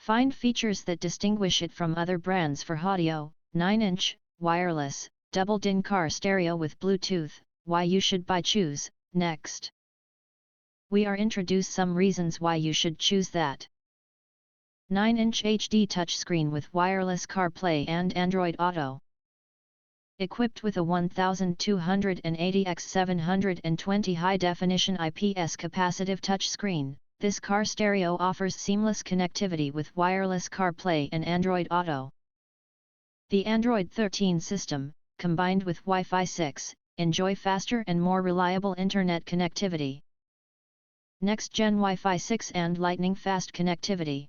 Find features that distinguish it from other brands for Haudio. 9-inch, wireless, double-din car stereo with Bluetooth, why you should buy choose. Next, we are introduce some reasons why you should choose that. 9-inch HD touchscreen with wireless CarPlay and Android Auto. Equipped with a 1280x720 high-definition IPS capacitive touchscreen, this car stereo offers seamless connectivity with wireless CarPlay and Android Auto. The Android 13 system, combined with Wi-Fi 6, enjoy faster and more reliable internet connectivity. Next-gen Wi-Fi 6 and lightning-fast connectivity.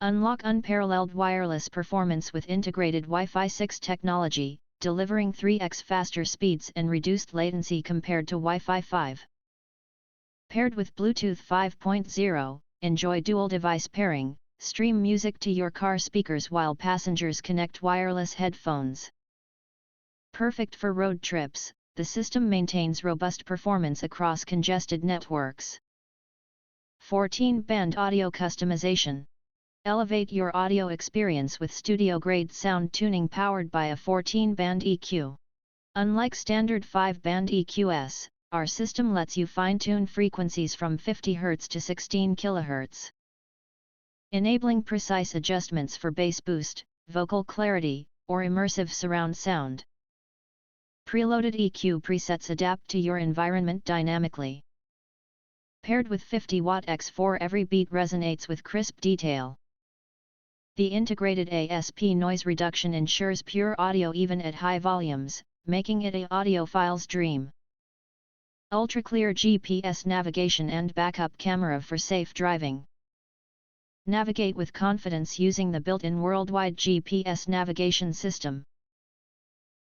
Unlock unparalleled wireless performance with integrated Wi-Fi 6 technology, delivering 3x faster speeds and reduced latency compared to Wi-Fi 5. Paired with Bluetooth 5.0, enjoy dual-device pairing, stream music to your car speakers while passengers connect wireless headphones. Perfect for road trips, the system maintains robust performance across congested networks. 14-band audio customization. Elevate your audio experience with studio-grade sound tuning powered by a 14-band EQ. Unlike standard 5-band EQs, our system lets you fine-tune frequencies from 50 Hz to 16 kHz. Enabling precise adjustments for bass boost, vocal clarity, or immersive surround sound. Preloaded EQ presets adapt to your environment dynamically. Paired with 50-watt X4, every beat resonates with crisp detail. The integrated ASP noise reduction ensures pure audio even at high volumes, making it a audiophile's dream. Ultra-clear GPS navigation and backup camera for safe driving. Navigate with confidence using the built-in worldwide GPS navigation system.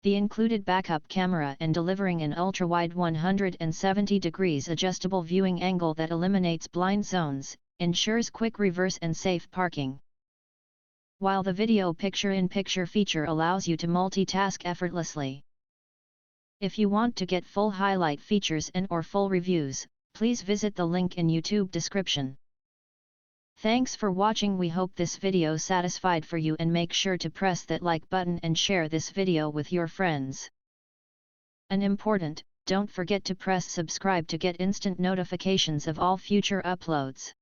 The included backup camera and delivering an ultra-wide 170 degrees adjustable viewing angle that eliminates blind zones, ensures quick reverse and safe parking. While the video picture-in-picture feature allows you to multitask effortlessly. If you want to get full highlight features and/or full reviews, please visit the link in YouTube description. Thanks for watching. We hope this video satisfied for you, and make sure to press that like button and share this video with your friends. And important, don't forget to press subscribe to get instant notifications of all future uploads.